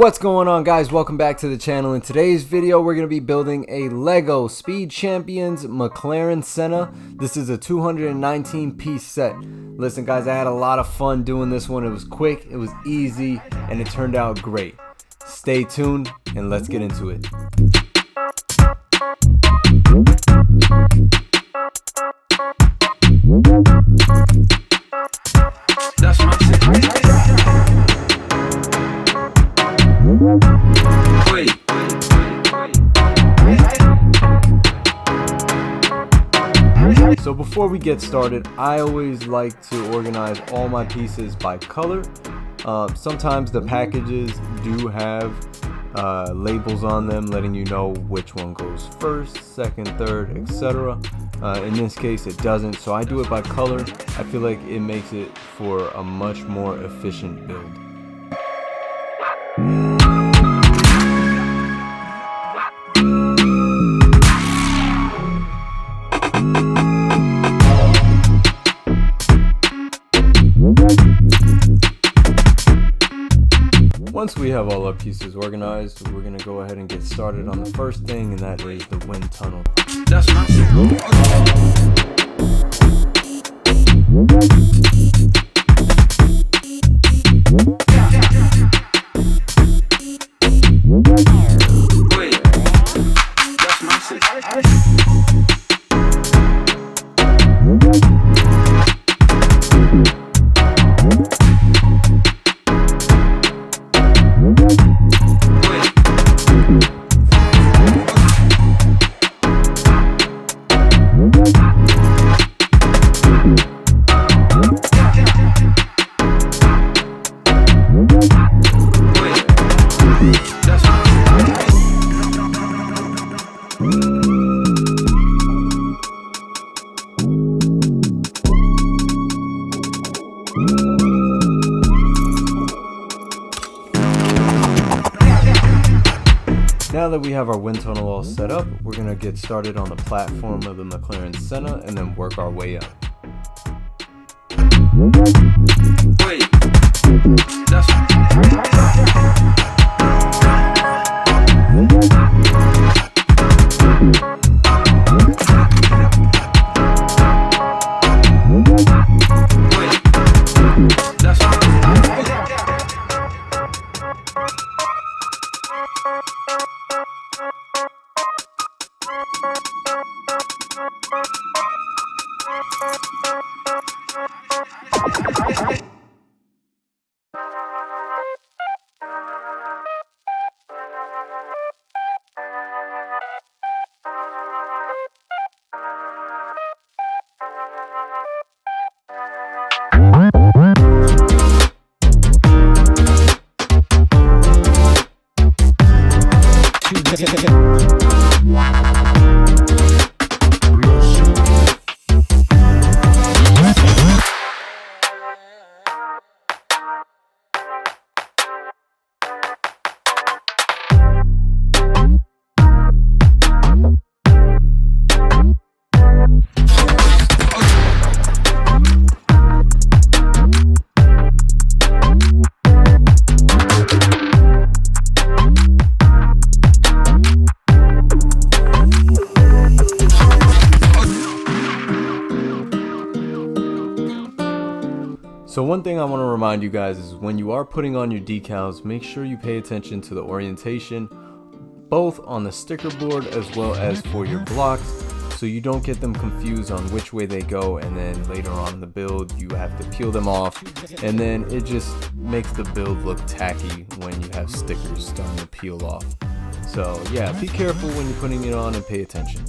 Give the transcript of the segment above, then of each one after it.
What's going on, guys? Welcome back to the channel. In today's video we're going to be building a Lego Speed Champions McLaren Senna. This is a 219 piece set. Listen guys, I had a lot of fun doing this one. It was quick, it was easy, and it turned out great. Stay tuned and let's get into it. That's my secret. So before we get started, I always like to organize all my pieces by color. Sometimes the packages do have labels on them letting you know which one goes first, second, third, etc. In this case it doesn't, so I do it by color. I feel like it makes it for a much more efficient build. Once we have all our pieces organized, we're going to go ahead and get started on the first thing, and that is the wind tunnel. That's my Now that we have our wind tunnel all set up, we're going to get started on the platform of the McLaren Senna and then work our way up. So one thing I want to remind you guys is when you are putting on your decals, make sure you pay attention to the orientation, both on the sticker board as well as for your blocks, so you don't get them confused on which way they go, and then later on in the build you have to peel them off, and then it just makes the build look tacky when you have stickers starting to peel off. So yeah, be careful when you're putting it on and pay attention.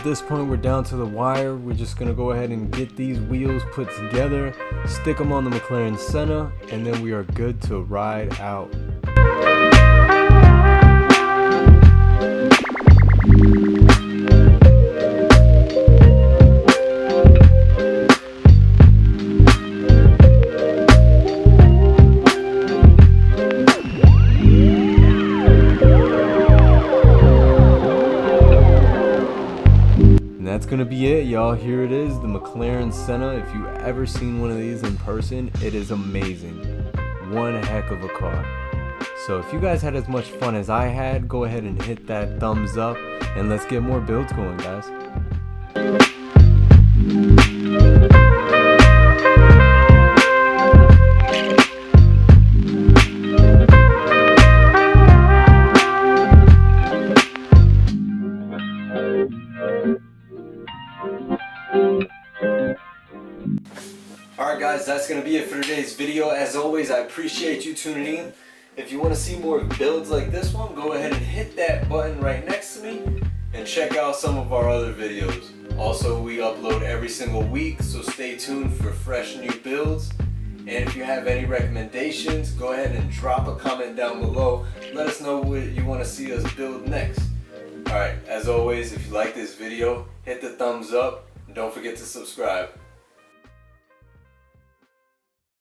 at this point, we're down to the wire. We're just gonna go ahead and get these wheels put together, stick them on the McLaren Senna, and then we are good to ride out. That's gonna be it, y'all. Here it is, the McLaren Senna. If you ever seen one of these in person, it is amazing. One heck of a car. So if you guys had as much fun as I had, go ahead and hit that thumbs up and let's get more builds going, guys. Alright guys, that's going to be it for today's video. As always, I appreciate you tuning in. If you want to see more builds like this one, go ahead and hit that button right next to me and check out some of our other videos. Also, we upload every single week, so stay tuned for fresh new builds. And if you have any recommendations, go ahead and drop a comment down below. Let us know what you want to see us build next. Alright, as always, if you like this video, hit the thumbs up and don't forget to subscribe.